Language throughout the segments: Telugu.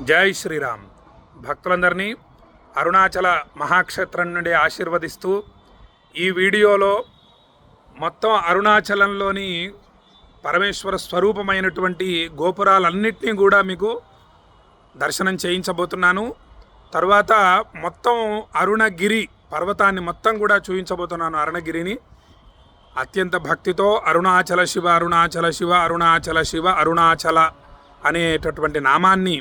జై శ్రీరామ్. భక్తులందరినీ అరుణాచల మహాక్షేత్రం నుండి ఆశీర్వదిస్తూ ఈ వీడియోలో మొత్తం అరుణాచలంలోని పరమేశ్వర స్వరూపమైనటువంటి గోపురాలన్నింటినీ కూడా మీకు దర్శనం చేయించబోతున్నాను. తర్వాత మొత్తం అరుణగిరి పర్వతాన్ని మొత్తం కూడా చూపించబోతున్నాను. అరుణగిరిని అత్యంత భక్తితో అరుణాచల శివ అరుణాచల శివ అరుణాచల శివ అరుణాచల అనేటటువంటి నామాన్ని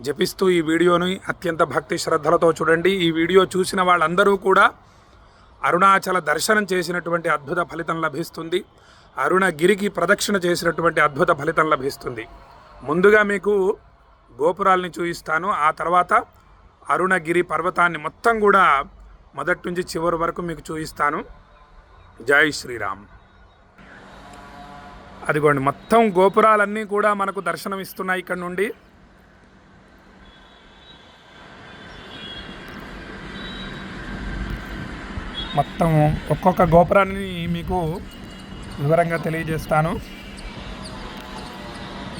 జపిస్తూ ఈ వీడియోని అత్యంత భక్తి శ్రద్ధలతో చూడండి. ఈ వీడియో చూసిన వాళ్ళందరూ కూడా అరుణాచల దర్శనం చేసినటువంటి అద్భుత ఫలితం లభిస్తుంది. అరుణగిరికి ప్రదక్షిణ చేసినటువంటి అద్భుత ఫలితం లభిస్తుంది. ముందుగా మీకు గోపురాలని చూపిస్తాను. ఆ తర్వాత అరుణగిరి పర్వతాన్ని మొత్తం కూడా మొదటి నుంచి చివరి వరకు మీకు చూపిస్తాను. జై శ్రీరామ్. అదిగోండి, మొత్తం గోపురాలన్నీ కూడా మనకు దర్శనం ఇస్తున్నాయి. ఇక్కడ నుండి మొత్తం ఒక్కొక్క గోపురాన్ని మీకు వివరంగా తెలియజేస్తాను.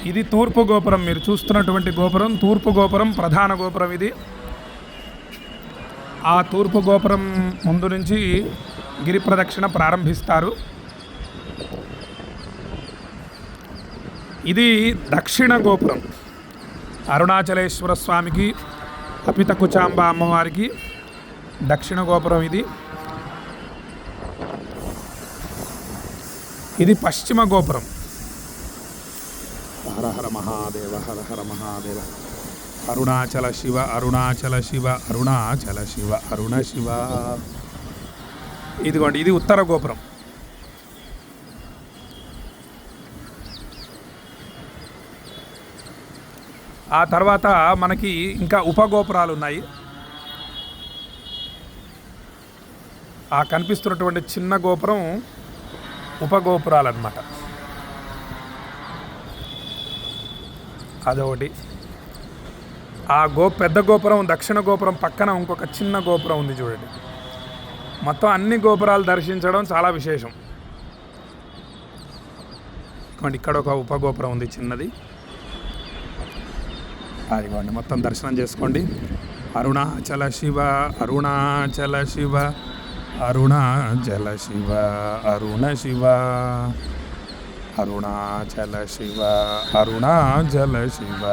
ఇది తూర్పు గోపురం. మీరు చూస్తున్నటువంటి గోపురం తూర్పు గోపురం, ప్రధాన గోపురం ఇది. ఆ తూర్పు గోపురం ముందు నుంచి గిరి ప్రదక్షిణ ప్రారంభిస్తారు. ఇది దక్షిణ గోపురం. అరుణాచలేశ్వర స్వామికి, అపిత కుచాంబ అమ్మవారికి దక్షిణ గోపురం ఇది. ఇది పశ్చిమ గోపురం. హర హర మహాదేవ, హర హర మహాదేవ. అరుణాచల శివ అరుణాచల శివ అరుణాచల శివ అరుణ శివ. ఇదిగోండి, ఇది ఉత్తర గోపురం. ఆ తర్వాత మనకి ఇంకా ఉపగోపురాలు ఉన్నాయి. ఆ కనిపిస్తున్నటువంటి చిన్న గోపురం ఉపగోపురాలు అన్నమాట. అదొకటి. ఆ పెద్ద గోపురం, దక్షిణ గోపురం పక్కన ఇంకొక చిన్న గోపురం ఉంది చూడండి. మొత్తం అన్ని గోపురాలు దర్శించడం చాలా విశేషం. ఇక్కడ ఒక ఉపగోపురం ఉంది చిన్నది. అదిగోండి, మొత్తం దర్శనం చేసుకోండి. అరుణాచల శివ అరుణాచల శివ అరుణాచల శివ అరుణ శివ అరుణాచల శివ అరుణాచల శివ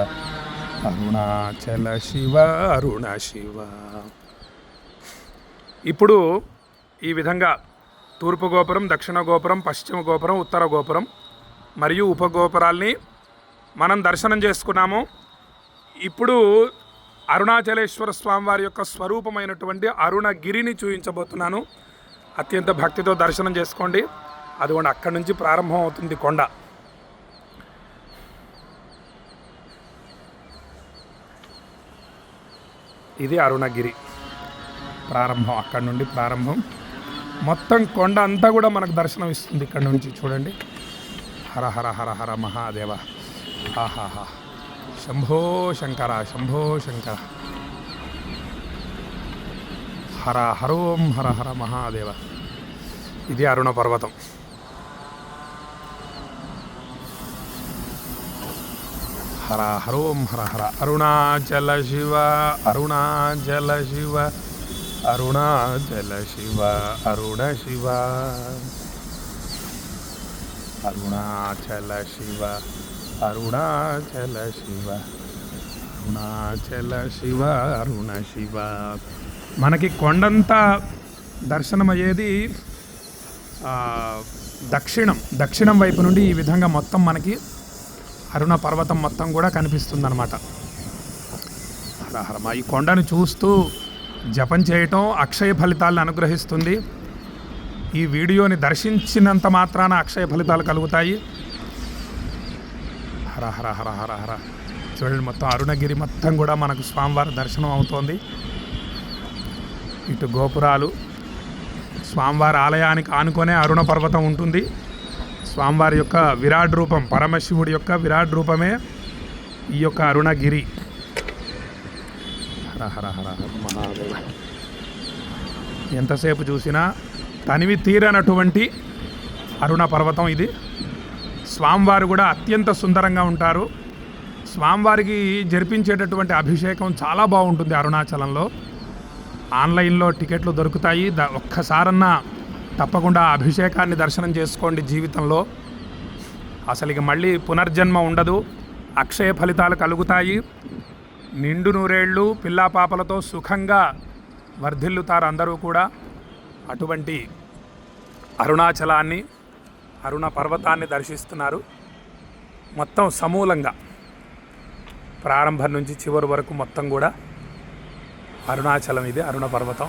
అరుణాచల శివ అరుణ శివ. ఇప్పుడు ఈ విధంగా తూర్పు గోపురం, దక్షిణ గోపురం, పశ్చిమ గోపురం, ఉత్తర గోపురం మరియు ఉపగోపురాల్ని మనం దర్శనం చేసుకున్నాము. ఇప్పుడు అరుణాచలేశ్వర స్వామివారి యొక్క స్వరూపమైనటువంటి అరుణగిరిని చూపించబోతున్నాను. అత్యంత భక్తితో దర్శనం చేసుకోండి. అదిగోండి, అక్కడి నుంచి ప్రారంభం అవుతుంది కొండ. ఇది అరుణగిరి ప్రారంభం. అక్కడి నుండి ప్రారంభం. మొత్తం కొండ అంతా కూడా మనకు దర్శనం ఇస్తుంది ఇక్కడ నుంచి. చూడండి. హర హర హర హర మహాదేవ. ఆహాహా. శంభో శంకర శంభో శంకర. హర హరోం హర హర మహాదేవ. ఇది అరుణ పర్వతం. హర హరోం హర హర. అరుణాచల శివ అరుణాచల శివ అరుణాచల శివ అరుణ శివ అరుణాచల శివ అరుణాచల శివ అరుణాచల శివ అరుణ శివ. మనకి కొండంతా దర్శనమయ్యేది దక్షిణం వైపు నుండి. ఈ విధంగా మొత్తం మనకి అరుణ పర్వతం మొత్తం కూడా కనిపిస్తుందన్నమాట. హరహరమ. ఈ కొండను చూస్తూ జపం చేయటం అక్షయ ఫలితాలను అనుగ్రహిస్తుంది. ఈ వీడియోని దర్శించినంత మాత్రాన అక్షయ ఫలితాలు కలుగుతాయి. హర హర హర హర హర. చూడండి, మొత్తం అరుణగిరి మొత్తం కూడా మనకు స్వామివారి దర్శనం అవుతోంది. ఇటు గోపురాలు, స్వామివారి ఆలయానికి ఆనుకొనే అరుణ పర్వతం ఉంటుంది. స్వామివారి యొక్క విరాట్ రూపం, పరమశివుడి యొక్క విరాట్ రూపమే ఈ యొక్క అరుణగిరి. హర హర హర హర మహాదేవ. ఎంతసేపు చూసినా తనివి తీరనటువంటి అరుణ పర్వతం ఇది. స్వామివారు కూడా అత్యంత సుందరంగా ఉంటారు. స్వామివారికి జరిపించేటటువంటి అభిషేకం చాలా బాగుంటుంది అరుణాచలంలో. ఆన్లైన్లో టికెట్లు దొరుకుతాయి. ఒక్కసారన్నా తప్పకుండా అభిషేకాన్ని దర్శనం చేసుకోండి. జీవితంలో అసలు ఇక మళ్ళీ పునర్జన్మ ఉండదు. అక్షయ ఫలితాలు కలుగుతాయి. నిండు నూరేళ్ళు పిల్లా పాపలతో సుఖంగా వర్ధిల్లుతారు అందరూ కూడా. అటువంటి అరుణాచలాన్ని, అరుణ పర్వతాన్ని దర్శిస్తున్నారు. మొత్తం సమూలంగా ప్రారంభం నుంచి చివరి వరకు మొత్తం కూడా అరుణాచలం. ఇది అరుణ పర్వతం.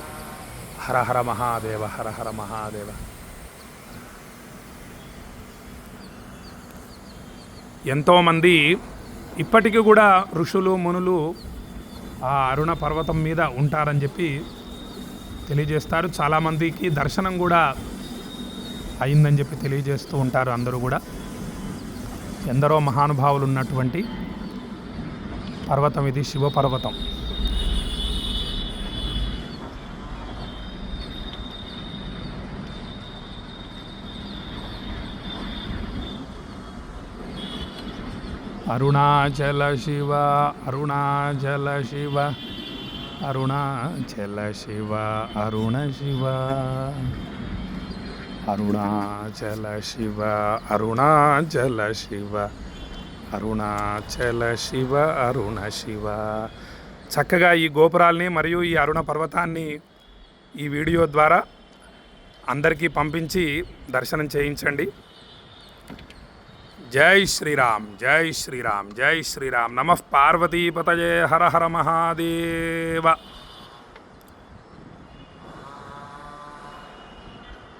హర హర మహాదేవ, హర హర మహాదేవ. ఎంతోమంది ఇప్పటికీ కూడా ఋషులు మునులు ఆ అరుణ పర్వతం మీద ఉంటారని చెప్పి తెలియజేస్తారు. చాలామందికి దర్శనం కూడా అయిందని చెప్పి తెలియజేస్తూ ఉంటారు అందరూ కూడా. ఎందరో మహానుభావులు ఉన్నటువంటి పర్వతం ఇది, శివపర్వతం. అరుణాచల శివ, అరుణాచల శివ, అరుణాచల శివ, అరుణ శివ, అరుణాచల శివ, అరుణాచల శివ, అరుణాచల శివ, అరుణ శివ. చక్కగా ఈ గోపురాల్ని మరియు ఈ అరుణ పర్వతాన్ని ఈ వీడియో ద్వారా అందరికీ పంపించి దర్శనం చేయించండి. జై శ్రీరామ్, జై శ్రీరామ్, జై శ్రీరామ్. నమః పార్వతీపతయే, హర హర మహాదేవ.